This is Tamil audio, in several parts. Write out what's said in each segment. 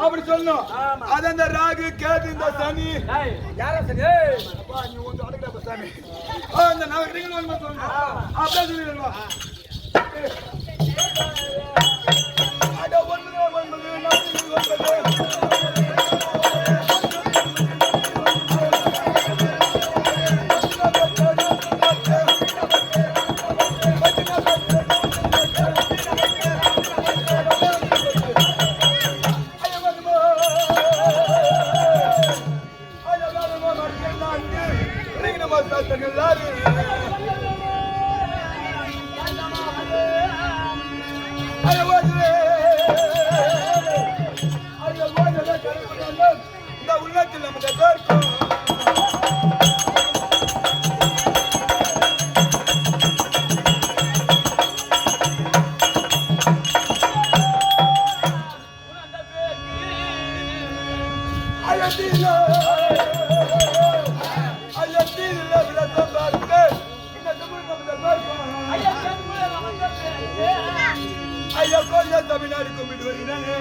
அப்படி சொல்லணும். அது அந்த ராகு கேது இந்த சனி யார சனி அப்பா நீ வந்து அடங்கடா சாமி அந்த நவகிரகங்கள் வந்து சொல்லணும். அப்படியே சொல்லிடுவா அட ஒன்பது ஐயா கோயில் தமிழ்நாடு கும்பிட்டு வருகிறானே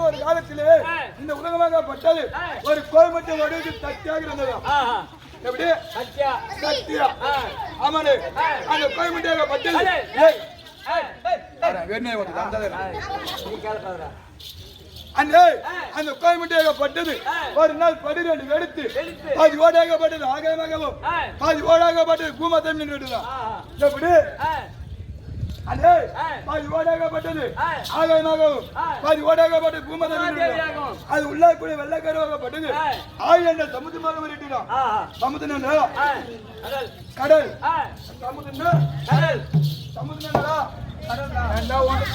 ஒரு காலத்திலே இந்த உலகமாகப்பட்டது ஒரு கோயம்புட்டு வடிவு சக்தியாக இருந்ததா எப்படி சக்தியா ஆமாடு அந்த கோயம்புட்டியாகப்பட்டது அந்த கோயம்புட்டியாகப்பட்டது ஒரு நாள் படிரெண்டு எடுத்து பாதி ஓடாகப்பட்டது ஆகாயமாகவும் பாதி ஓடாகப்பட்டது பூமத்தம் நின்றுதான் எப்படி பாதி ஓடாகப்பட்டது ஆகாயமாகவும் பாதி ஓடாகப்பட்டது பூமத்தம் அது உள்ள கூட வெள்ளக்கருவாகப்பட்டது ஆயிரம் சமுத்திரமாக விட்டுதான் சமுத்திரம் கடல் சமுத்திரம் சமுத்திரங்களா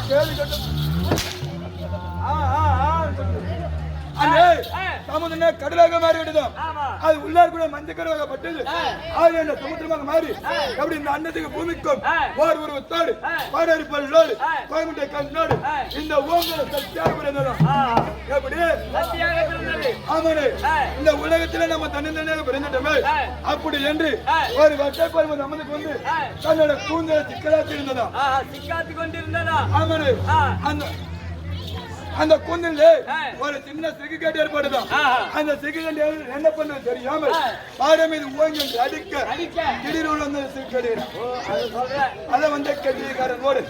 கேள்வி கட்டு சமுதிரம் கடலாக மாறிவிட்டதும் அது உள்ளார் கூட மஞ்சக்கருவாகப்பட்டது ஆயிரம் சமுத்திரமாக மாறி எப்படி இந்த அன்னத்துக்கு பூமிக்கும் ஓர் உருவத்தோடு பாடாரி பல்லோடு கோயம்புட்டை கண்ணோடு இந்த ஓங்கல சக்தியாக பிறந்ததும் எப்படி ஆமாடு இந்த உலகத்தில நம்ம தனித்தனியாக பிறந்துட்டோமே அப்படி என்று ஒரு வட்டை பருவம் நமக்கு வந்து தன்னோட கூந்தலை சிக்கலாத்தி இருந்ததா சிக்காத்தி கொண்டிருந்ததா ஆமாடு அந்த கூந்தல் ஒரு சின்ன சிறுகேட்டு ஏற்படுதான் அந்த சிறுகேட்டு என்ன பண்ண தெரியாமல் பாறை மீது ஓங்கி அடிக்க திடீர் உள்ள சிறுகேடு அதை வந்து கட்டிக்காரன் ஓடு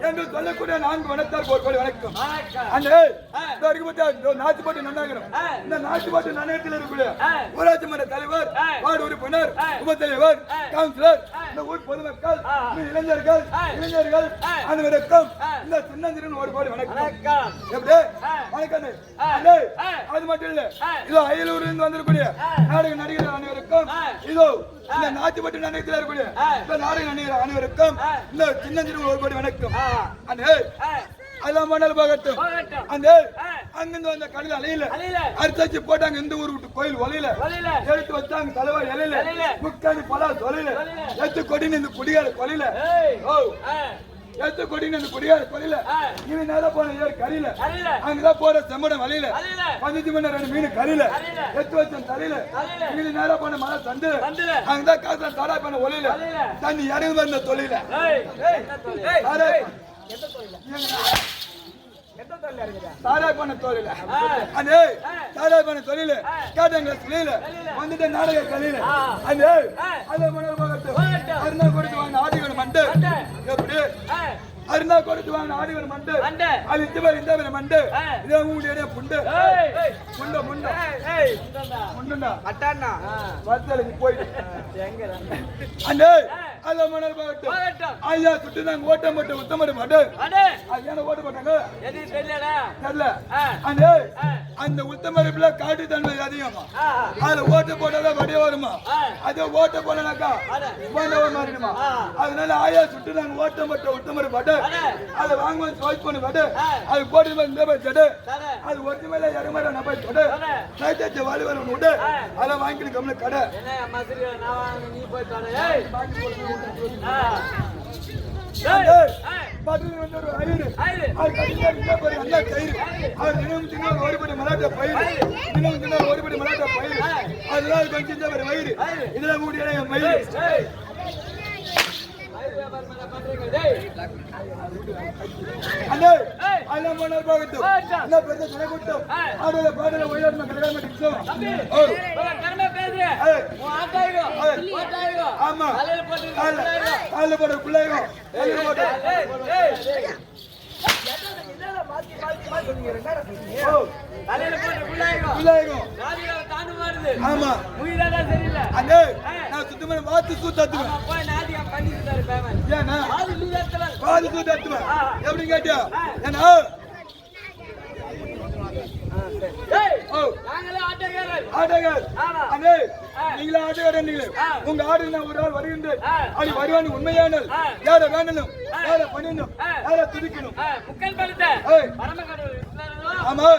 என்று சொல்லக்கூடிய 4 வனத்தார் ஒரு கோடி வணக்கம். அந்த நாட்டுப்பாட்டு நன்னாகரம் இந்த நாட்டுப்பாட்டு நன்னகத்தில் இருக்கக்கூடிய ஊராட்சி மன்ற தலைவர், வார்டு உறுப்பினர், உப தலைவர், கவுன்சிலர், இந்த ஊர் பொதுமக்கள், இளைஞர்கள் அனைவருக்கும் இந்த சின்னஞ்சிறன் ஒரு கோடி வணக்கம். எப்படி வணக்கம். அது மட்டும் இல்ல, இதோ அயலூரில் இருந்து வந்திருக்கூடிய நாடக நடிகர்கள் அனைவருக்கும், இதோ இந்த நாட்டுப்பட்டு நன்னகத்தில் இருக்கக்கூடிய இந்த நாடக நடிகர்கள் அனைவருக்கும் இந்த சின்னஞ்சிறன் ஒரு கோடி வணக்கம். அதெல்லாம் மணல் போகட்டும். அந்த அங்கிருந்து வந்த கடல் அலையில அரிசி போட்டாங்க. இந்த ஊர் விட்டு கோயில் ஒலையில எடுத்து வச்சாங்க. தலைவர் இலையில முக்காணி பல தொலைல எத்து கொடின்னு இந்த குடியார கொலையில எத்து கொடின்னு இந்த குடியார கொலையில இனி நேரம் போன ஏறு கறியில அங்கதான் போற செம்மடம் வலையில 15 மணி 2 மீன் கறியில எத்து வச்ச தலையில இனி நேரம் போன மழை தண்டு அங்கதான் காசு தாரா பண்ண ஒலையில தண்ணி இறங்கி வந்த தொழில தாராய் பண்ண தொழில அந்த தாராய் பண்ண தொழில காட்டங்க தொழில வந்துட்டு நாடக கலையில அந்த அதை மணல் போகட்டும். அருணா கொடுத்து வாங்க ஆதிகள் மண்டு எப்படி அருணா கொடுத்து வாங்கின ஆடுகள் மண்டு அது இந்த மாதிரி இந்த மாதிரி மண்டு இதே உங்களுடைய புண்டு முண்ட முண்ட முண்டா அட்டாண்ணா வத்தலுக்கு போயிட்டு அண்ணே அல்ல மணல் பாகட்டும் ஐயா சுட்டு நாங்க ஓட்டம் போட்டு உத்தமடு மாட்டு அது ஏன்னா ஓட்ட போட்டாங்க தெரியல அண்ணே அந்த உத்தமருப்புல காட்டு தன்மை அதிகமா அதுல ஓட்ட போட்டாதான் வடிய வருமா அதே ஓட்ட போனாக்கா மாறிடுமா அதனால ஆயா சுட்டு நாங்க ஓட்டம் போட்ட உத்தமரு பாட்டு அதை வாங்குவோம் சாய்ஸ் பண்ணி பாட்டு அது போட்டு அது ஒருத்தி மேல இறமாற நபர் போட்டு சைத்தாச்ச வாழி வரும் விட்டு அதை வாங்கிட்டு கம்மல கடை ஒருபடி மலாட்ட பயிர் ஒருபடி மலாட்ட பயிர் அதெல்லாம் கொஞ்சம் வயிறு இதெல்லாம் கூடிய மயிர் அண்ணே அல்ல மணல் பாகட்டும் என்ன பெரிய துணை கூட்டம் ஆடல பாடல ஒய்யாடுமா கடை மாட்டேன் ஆமா கால போட பிள்ளைங்க ஆமா அண்ணே நான் சுத்தமான வாத்து சூத்தாத்துவேன் வாத்து சூத்தாத்துவேன் எப்படி கேட்டியா ஏன்னா நீங்களே ஆட்டக்காரன் உங்க ஆடு ஒரு ஆள் வருகின்றேன் அப்படி வருவானு உண்மையான யார வேண்டணும் யார பண்ணணும் யார துடிக்கணும் ஆமா